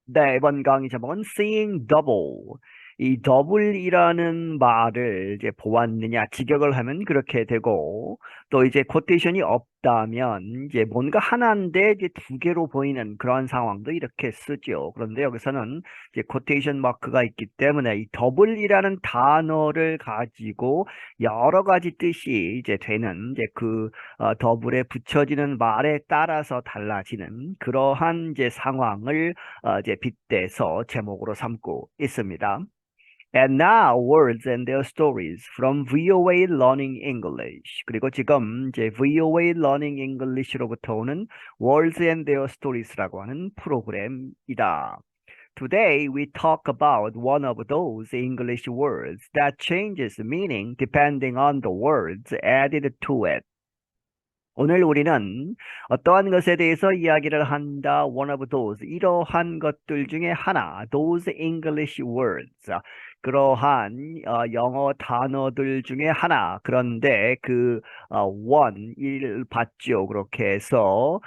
네, 이번 강의 제목은 Seeing Double. 이 double이라는 말을 이제 보았느냐, 직역을 하면 그렇게 되고, 또 이제 quotation이 없다면, 이제 뭔가 하나인데 이제 두 개로 보이는 그런 상황도 이렇게 쓰죠. 그런데 여기서는 이제 quotation 마크가 있기 때문에 이 double이라는 단어를 가지고 여러 가지 뜻이 이제 되는 이제 그 더블에 붙여지는 말에 따라서 달라지는 그러한 이제 상황을 이제 빗대서 제목으로 삼고 있습니다. And now words and their stories from VOA Learning English. 그리고 지금 이제 VOA Learning English로부터 오는 Words and Their Stories라고 하는 프로그램이다. Today we talk about one of those English words that changes meaning depending on the words added to it. 오늘 우리는 어떠한 것에 대해서 이야기를 한다. One of those. 이러한 것들 중에 하나. Those English words. 그러한 영어 단어들 중에 하나. 그런데 그 one을 받죠. 그렇게 해서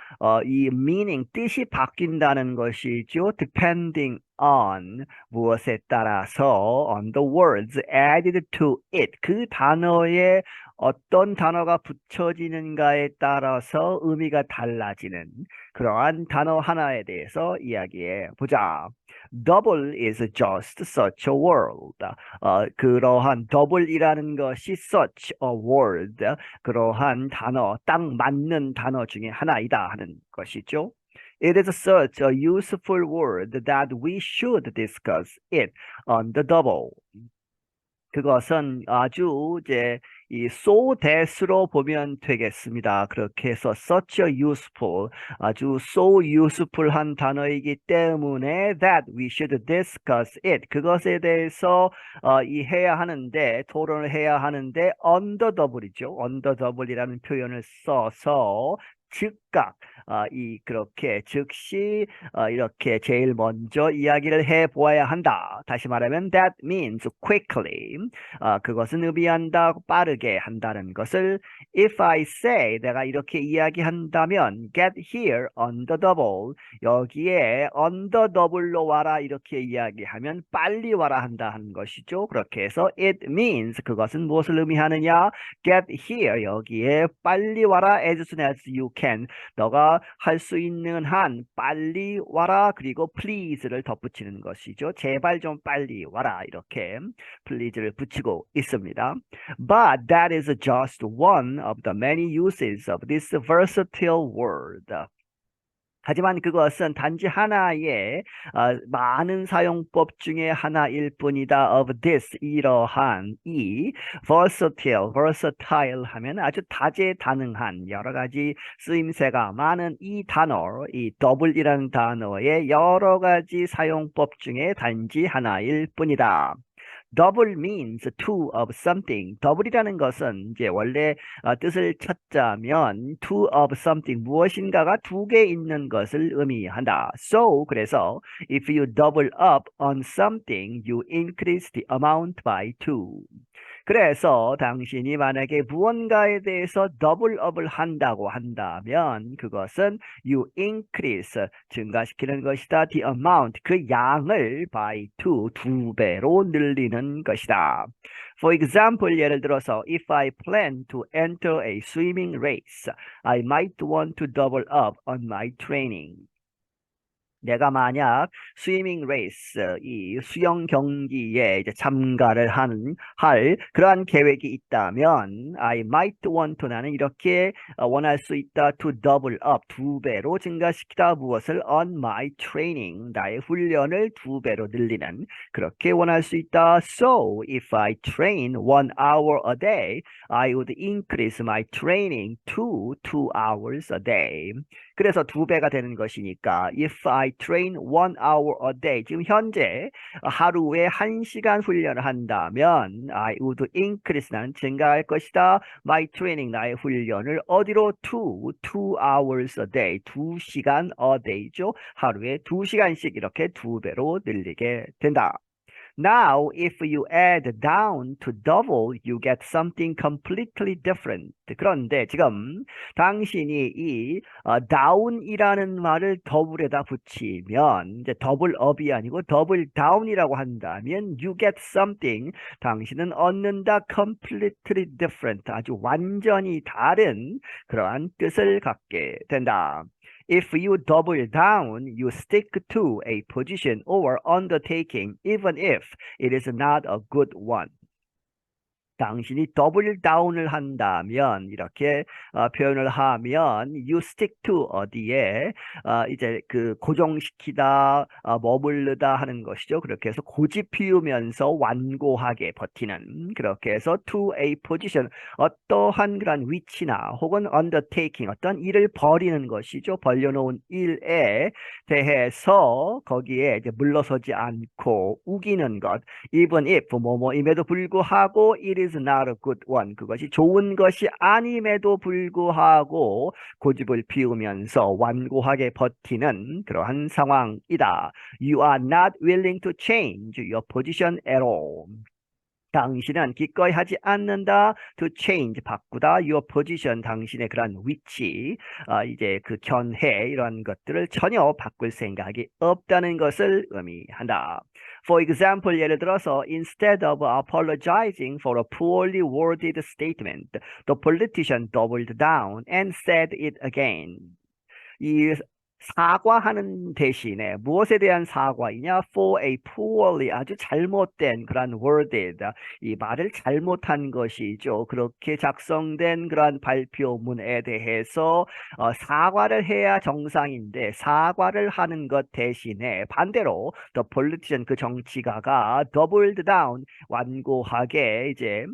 이 meaning, 뜻이 바뀐다는 것이죠. Depending on 무엇에 따라서 on the words added to it. 그 단어에 어떤 단어가 붙여지는가에 따라서 의미가 달라지는 그러한 단어 하나에 대해서 이야기해 보자. Double is just such a word. 그러한 double이라는 것이 such a word. 그러한 단어, 딱 맞는 단어 중에 하나이다 하는 것이죠. It is such a useful word that we should discuss it on the double. 그것은 아주 이제 이 so that으로 보면 되겠습니다. 그렇게 해서 such a useful, 아주 so useful한 단어이기 때문에 that we should discuss it. 그것에 대해서 이 해야 하는데, 토론을 해야 하는데 on the double이죠. on the double이라는 표현을 써서 즉각 그렇게 즉시 이렇게 제일 먼저 이야기를 해 보아야 한다. 다시 말하면 that means quickly. 그것은 의미한다, 빠르게 한다는 것을 if I say 내가 이렇게 이야기한다면 get here on the double 여기에 on the double로 와라 이렇게 이야기하면 빨리 와라 한다 하는 것이죠. 그렇게 해서 it means 그것은 무엇을 의미하느냐? get here 여기에 빨리 와라 as soon as you can 너가 할 수 있는 한 빨리 와라 그리고 please를 덧붙이는 것이죠. 제발 좀 빨리 와라 이렇게 please를 붙이고 있습니다. But that is just one of the many uses of this versatile word. 하지만 그것은 단지 하나의 많은 사용법 중에 하나일 뿐이다. Of this 이러한 이 versatile 하면 아주 다재다능한 여러 가지 쓰임새가 많은 이 단어, 이 double이라는 단어의 여러 가지 사용법 중에 단지 하나일 뿐이다. Double means two of something. double이라는 것은 이제 원래 뜻을 찾자면 two of something 무엇인가가 두 개 있는 것을 의미한다. So 그래서 if you double up on something, you increase the amount by two. 그래서 당신이 만약에 무언가에 대해서 더블업을 한다고 한다면 그것은 you increase 증가시키는 것이다. the amount 그 양을 by two 두 배로 늘리는 것이다. For example 예를 들어서 if I plan to enter a swimming race, I might want to double up on my training. 내가 만약 스위밍 레이스, 이 수영 경기에 이제 참가를 할 그러한 계획이 있다면, I might want to 나는 이렇게 원할 수 있다. To double up, 두 배로 증가시키다 무엇을 on my training, 나의 훈련을 두 배로 늘리는 그렇게 원할 수 있다. So if I train 1 hour a day, I would increase my training to 2 hours a day. 그래서 두 배가 되는 것이니까 if I train 1 hour a day 지금 현재 하루에 1시간 훈련을 한다면 I would increase 나는 증가할 것이다. My training 나의 훈련을 어디로 to 2 hours a day 2시간 a day죠. 하루에 2시간씩 이렇게 두 배로 늘리게 된다. Now, if you add down to double, you get something completely different. 그런데 지금 당신이 이 down이라는 말을 더블에다 붙이면 이제 더블 up이 아니고 더블 down이라고 한다면 you get something. 당신은 얻는다 completely different. 아주 완전히 다른 그러한 뜻을 갖게 된다. If you double down, you stick to a position or undertaking, even if it is not a good one. 당신이 더블 다운을 한다면 이렇게 표현을 하면 you stick to 어디에 이제 그 고정시키다 머무르다 하는 것이죠. 그렇게 해서 고집 피우면서 완고하게 버티는 그렇게 해서 to a position 어떠한 그런 위치나 혹은 undertaking 어떤 일을 벌이는 것이죠. 벌려놓은 일에 대해서 거기에 이제 물러서지 않고 우기는 것 even if 뭐뭐임에도 불구하고 it is not a good one. 그것이 좋은 것이 아님에도 불구하고 고집을 피우면서 완고하게 버티는 그러한 상황이다. You are not willing to change your position at all. 당신은 기꺼이 하지 않는다. To change, 바꾸다. Your position, 당신의 그런 위치, 이제 그 견해 이런 것들을 전혀 바꿀 생각이 없다는 것을 의미한다. For example, 예를 들어서 instead of apologizing for a poorly worded statement, the politician doubled down and said it again. 이 사과하는 대신에 무엇에 대한 사과이냐? For a poorly 아주 잘못된 그런 worded 이 말을 잘못한 것이죠. 그렇게 작성된 그런 발표문에 대해서 사과를 해야 정상인데 사과를 하는 것 대신에 반대로 the politician 그 정치가가 doubled down 완고하게 이제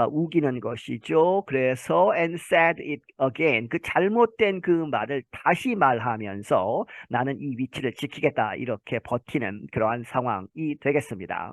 우기는 것이죠. 그래서 and said it again 그 잘못된 그 말을 다시 말하면서 나는 이 위치를 지키겠다 이렇게 버티는 그러한 상황이 되겠습니다.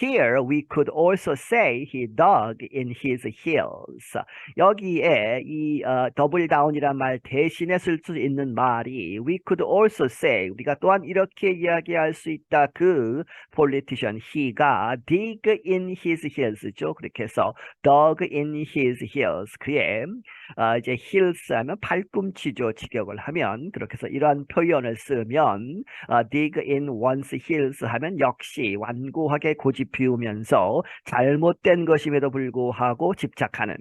Here we could also say he dug in his heels. 여기에 이 더블 다운이란 말 대신에 쓸 수 있는 말이 we could also say 우리가 또한 이렇게 이야기할 수 있다. 그 politician he가 dig in his heels죠. 그렇게 해서 dug in his heels 그의 이제 heels 하면 팔꿈치죠. 직역을 하면 그렇게 해서 이러한 표현을 쓰면 dig in one's heels 하면 역시 완고하게 고집 피우면서 잘못된 것임에도 불구하고 집착하는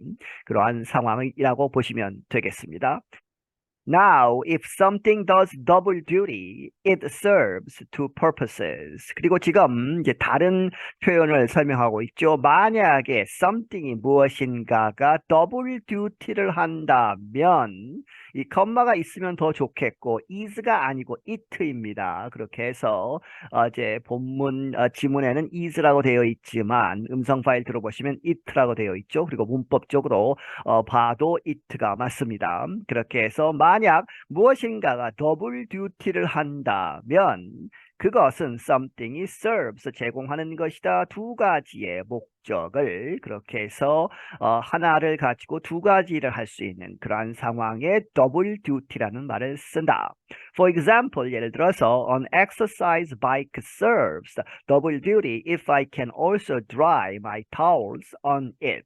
그러한 상황이라고 보시면 되겠습니다. Now, if something does double duty, it serves two purposes. 그리고 지금 이제 다른 표현을 설명하고 있죠. 만약에 something이 무엇인가가 double duty를 한다면 이 컴마가 있으면 더 좋겠고 is가 아니고 it입니다. 그렇게 해서 이제 본문 지문에는 is라고 되어 있지만 음성 파일 들어보시면 it라고 되어 있죠. 그리고 문법적으로 봐도 it가 맞습니다. 그렇게 해서 만약 무엇인가가 더블 듀티를 한다면 그것은 something이 serves 제공하는 것이다. 두 가지의 목적을 그렇게 해서 하나를 가지고 두 가지 일을 할 수 있는 그러한 상황에 더블 듀티라는 말을 쓴다. For example, 예를 들어서 an exercise bike serves double duty if I can also dry my towels on it.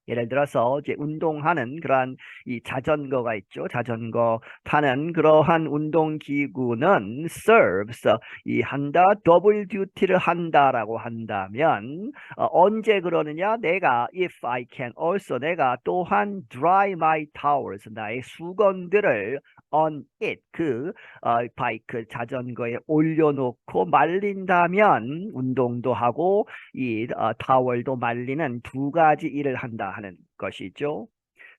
예를 들어서 이제 운동하는 그러한 이 자전거가 있죠. 자전거 타는 그러한 운동 기구는 serves 이 한다 더블 듀티를 한다라고 한다면 언제 그러느냐? 내가 if I can also 내가 또한 dry my towels 나의 수건들을 on it 그 바이크 자전거에 올려놓고 말린다면 운동도 하고 이 타월도 말리는 두 가지 일을 한다 하는 것이죠.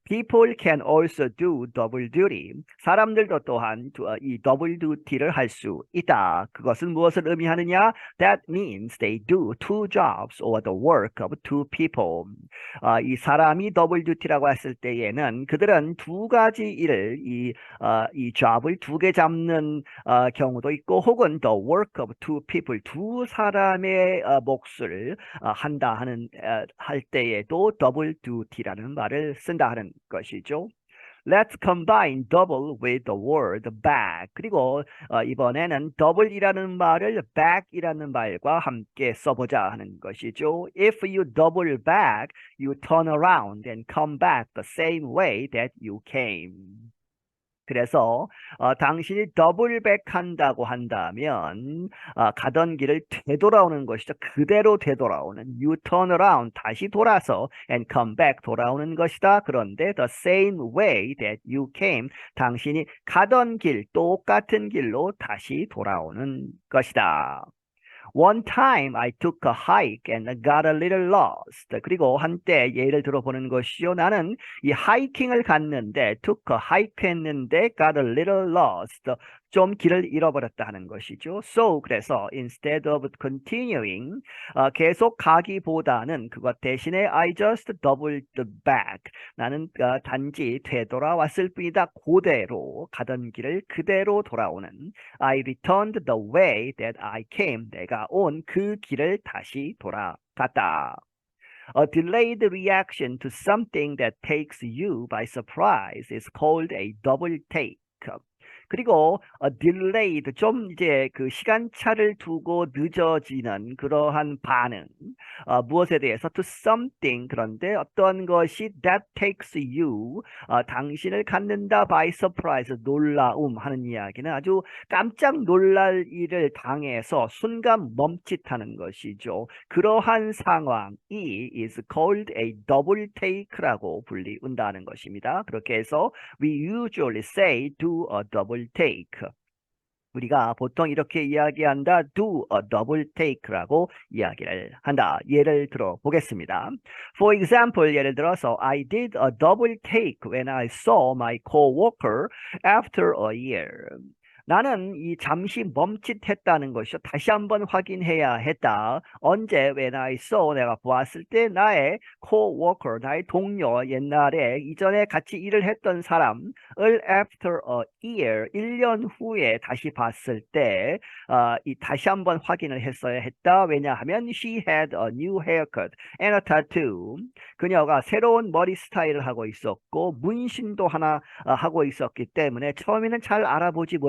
People can also do double duty. 사람들도 또한 이 double duty를 할 수 있다. 그것은 무엇을 의미하느냐? That means they do two jobs or the work of two people. 이 사람이 double duty라고 했을 때에는 그들은 두 가지 일을 이 job을 두 개 잡는 경우도 있고 혹은 the work of two people 두 사람의 몫을 한다 하는 할 때에도 double duty라는 말을 쓴다 하는 것이죠. Let's combine double with the word back. 그리고 이번에는 double이라는 말을 back이라는 말과 함께 써보자 하는 것이죠. If you double back, you turn around and come back the same way that you came. 그래서 당신이 더블백 한다고 한다면 가던 길을 되돌아오는 것이죠. 그대로 되돌아오는 you turn around 다시 돌아서 and come back 돌아오는 것이다. 그런데 the same way that you came 당신이 가던 길 똑같은 길로 다시 돌아오는 것이다. One time I took a hike and got a little lost. 그리고 한때 예를 들어보는 것이요. 나는 이 하이킹을 갔는데 took a hike 했는데 got a little lost. 좀 길을 잃어버렸다 하는 것이죠. So 그래서 instead of continuing 계속 가기보다는 그것 대신에 I just doubled back. 나는 단지 되돌아왔을 뿐이다. 그대로 가던 길을 그대로 돌아오는 I returned the way that I came. 내가 온 그 길을 다시 돌아갔다. A delayed reaction to something that takes you by surprise is called a double take. 그리고 delayed 좀 이제 그 시간차를 두고 늦어지는 그러한 반응 무엇에 대해서 to something 그런데 어떤 것이 that takes you 당신을 갖는다 by surprise 놀라움 하는 이야기는 아주 깜짝 놀랄 일을 당해서 순간 멈칫하는 것이죠. 그러한 상황이 is called a double take라고 불리운다는 것입니다. 그렇게 해서 we usually say do a double take. 우리가 보통 이렇게 이야기한다. do a double take라고 이야기를 한다. 예를 들어 보겠습니다. For example, 예를 들어서 I did a double take when I saw my coworker after a year. 나는 이 잠시 멈칫했다는 것이요. 다시 한번 확인해야 했다. 언제? When I saw 내가 보았을 때 나의 coworker, 나의 동료, 옛날에 이전에 같이 일을 했던 사람을 after a year, 1년 후에 다시 봤을 때 이 다시 한번 확인을 했어야 했다. 왜냐하면 she had a new haircut and a tattoo. 그녀가 새로운 머리 스타일을 하고 있었고 문신도 하나 하고 있었기 때문에 처음에는 잘 알아보지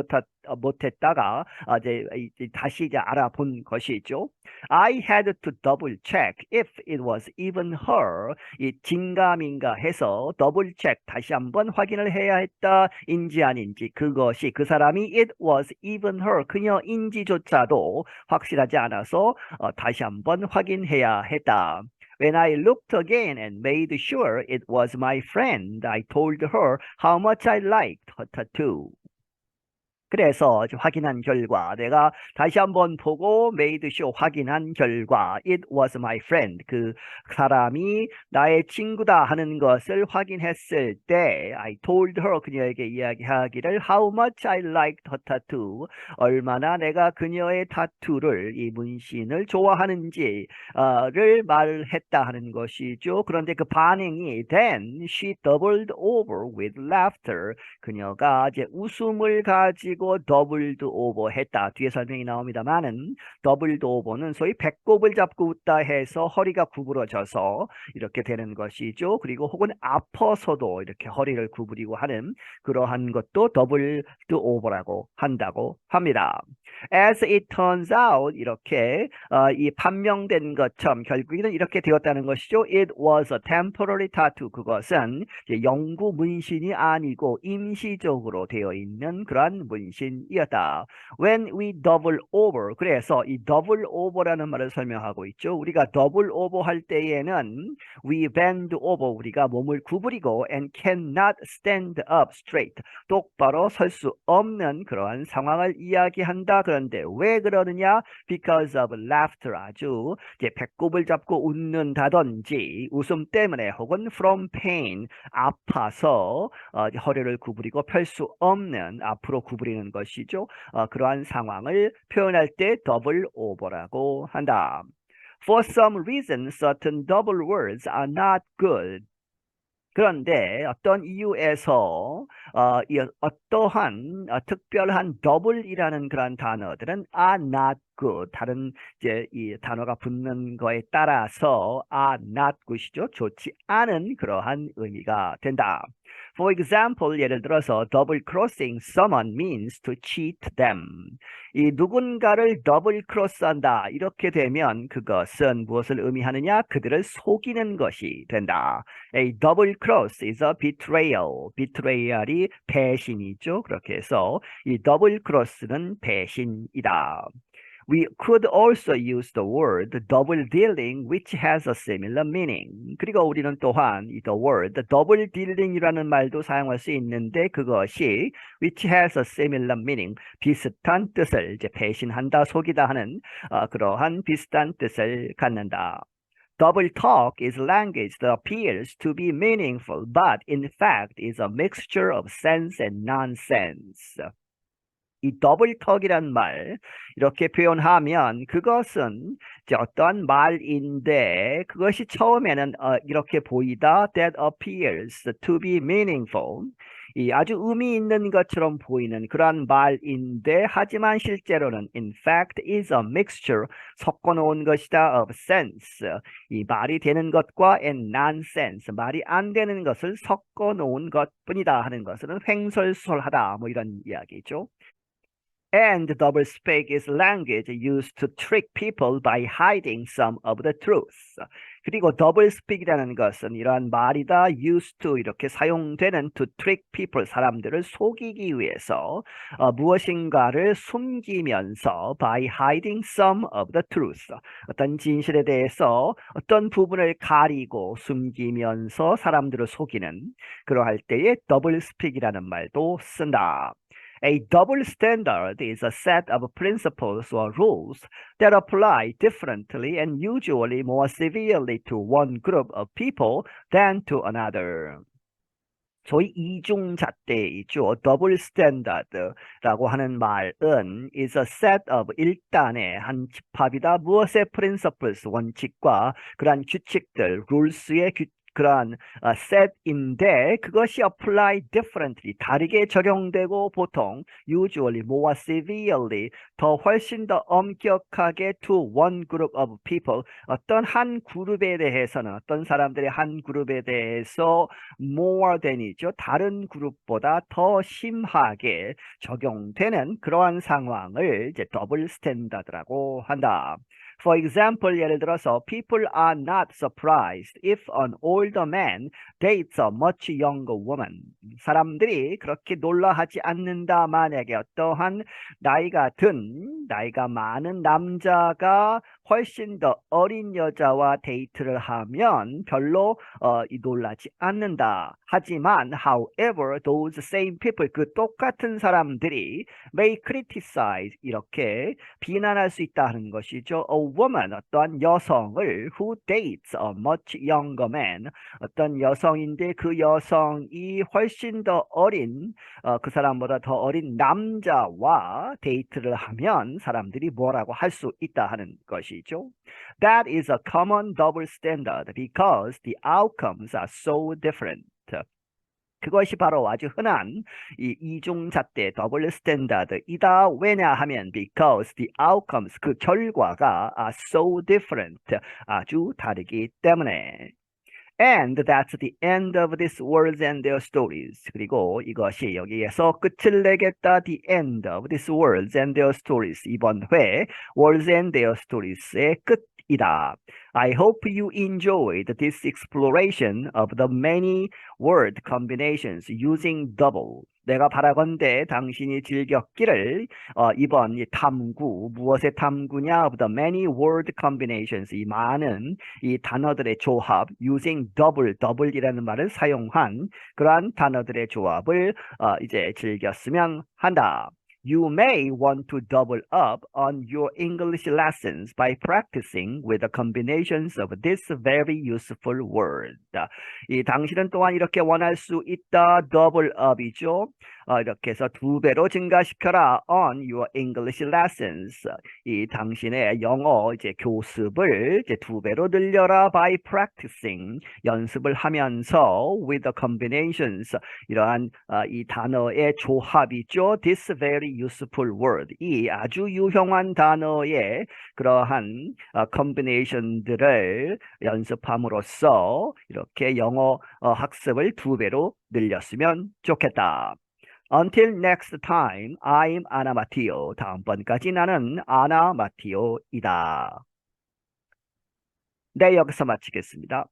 못했다가 이제 다시 이제 알아본 것이죠. I had to double check if it was even her. 이 긴가민가 해서 더블 체크 다시 한번 확인을 해야 했다. 인지 아닌지 그것이 그 사람이 it was even her 그녀인지조차도 확실하지 않아서 다시 한번 확인해야 했다. When I looked again and made sure it was my friend, I told her how much I liked her tattoo. 그래서 확인한 결과 내가 다시 한번 보고 made sure 확인한 결과 it was my friend 그 사람이 나의 친구다 하는 것을 확인했을 때 I told her 그녀에게 이야기하기를 how much I liked her tattoo 얼마나 내가 그녀의 타투를 이 문신을 좋아하는지를 말했다 하는 것이죠. 그런데 그 반응이 then she doubled over with laughter 그녀가 이제 웃음을 가지고 더블드 오버 했다. 뒤에 설명이 나옵니다만은 더블드 오버는 소위 배꼽을 잡고 웃다 해서 허리가 구부러져서 이렇게 되는 것이죠. 그리고 혹은 아파서도 이렇게 허리를 구부리고 하는 그러한 것도 더블드 오버라고 한다고 합니다. As it turns out 이렇게 이 판명된 것처럼 결국에는 이렇게 되었다는 것이죠. It was a temporary tattoo. 그것은 이제 영구 문신이 아니고 임시적으로 되어 있는 그러한 문신이었다. When we double over 그래서 이 double over라는 말을 설명하고 있죠. 우리가 double over 할 때에는 we bend over 우리가 몸을 구부리고 and cannot stand up straight 똑바로 설 수 없는 그러한 상황을 이야기한다. 그런데 왜 그러느냐? Because of laughter 아주 이제 배꼽을 잡고 웃는다든지 웃음 때문에 혹은 from pain 아파서 허리를 구부리고 펼 수 없는 앞으로 구부리는 것이죠. 그러한 상황을 표현할 때 double over라고 한다. For some reason, certain double words are not good. 그런데 어떤 이유에서 어떠한 특별한 더블이라는 그런 단어들은 are not good 다른 이제 이 단어가 붙는 거에 따라서 are not good이죠. 좋지 않은 그러한 의미가 된다. For example, 예를 들어서 double crossing someone means to cheat them. 이 누군가를 더블 크로스한다. 이렇게 되면 그것은 무엇을 의미하느냐? 그들을 속이는 것이 된다. A double cross is a betrayal. betrayal이 배신이죠. 그렇게 해서 이 더블 크로스는 배신이다. We could also use the word double dealing, which has a similar meaning. 그리고 우리는 또한 이 the word double dealing이라는 말도 사용할 수 있는데 그것이 which has a similar meaning, 비슷한 뜻을 이제 배신한다, 속이다 하는 그러한 비슷한 뜻을 갖는다. Double talk is language that appears to be meaningful, but in fact is a mixture of sense and nonsense. 이 더블턱이란 말 이렇게 표현하면 그것은 이제 어떠한 말인데 그것이 처음에는 이렇게 보이다 that appears to be meaningful 이 아주 의미 있는 것처럼 보이는 그러한 말인데 하지만 실제로는 in fact is a mixture 섞어 놓은 것이다 of sense 이 말이 되는 것과 and nonsense 말이 안 되는 것을 섞어 놓은 것뿐이다 하는 것은 횡설수설하다 뭐 이런 이야기죠. And doublespeak is language used to trick people by hiding some of the truth. 그리고 doublespeak이라는 것은 이러한 말이다 used to 이렇게 사용되는 to trick people 사람들을 속이기 위해서 무엇인가를 숨기면서 by hiding some of the truth 어떤 진실에 대해서 어떤 부분을 가리고 숨기면서 사람들을 속이는 그러할 때에 doublespeak이라는 말도 쓴다. A double standard is a set of principles or rules that apply differently and usually more severely to one group of people than to another. 소위 이중잣대이죠. 더블 스탠다드라고 하는 말은 is a set of 일단의 한 집합이다. 무엇의 principles 원칙과 그러한 규칙들, rules의 그러한 set인데 그것이 apply differently 다르게 적용되고 보통 usually more severely 더 훨씬 더 엄격하게 to one group of people 어떤 한 그룹에 대해서는 어떤 사람들의 한 그룹에 대해서 more than이죠 다른 그룹보다 더 심하게 적용되는 그러한 상황을 이제 더블 스탠다드라고 한다. For example, 예를 들어서 people are not surprised if an older man dates a much younger woman. 사람들이 그렇게 놀라하지 않는다. 만약에 어떠한 나이가 많은 남자가 훨씬 더 어린 여자와 데이트를 하면 별로 놀라지 않는다. 하지만 however, those same people, 그 똑같은 사람들이 may criticize, 이렇게 비난할 수 있다는 것이죠. A woman, 어떠한 여성을 who dates a much younger man, 어떤 여성인데 그 여성이 훨씬 더 어린 그 사람보다 더 어린 남자와 데이트를 하면 사람들이 뭐라고 할 수 있다 하는 것이죠. That is a common double standard because the outcomes are so different. 그것이 바로 아주 흔한 이 이중잣대 더블 스탠다드이다. 왜냐하면 because the outcomes 그 결과가 are so different 아주 다르기 때문에. And that's the end of this words and their stories. 그리고 이것이 여기에서 끝을 내겠다. The end of this words and their stories. 이번 회 words and their stories의 끝이다. I hope you enjoyed this exploration of the many word combinations using double. 내가 바라건대 당신이 즐겼기를 이번 이 탐구, 무엇의 탐구냐? Of the many word combinations, 이 많은 이 단어들의 조합, using double, double이라는 말을 사용한 그러한 단어들의 조합을 이제 즐겼으면 한다. You may want to double up on your English lessons by practicing with the combinations of this very useful word. 이 당신은 또한 이렇게 원할 수 있다. double up이죠. 이렇게 해서 2배로 증가시켜라 on your English lessons. 이 당신의 영어 이제 교습을 이제 2배로 늘려라 by practicing. 연습을 하면서 with the combinations. 이러한 이 단어의 조합이죠. This very useful word. 이 아주 유용한 단어의 그러한 combination들을 연습함으로써 이렇게 영어 학습을 2배로 늘렸으면 좋겠다. Until next time, I'm Anna Matteo. 다음번까지 나는 아나 마티오이다. 네, 여기서 마치겠습니다.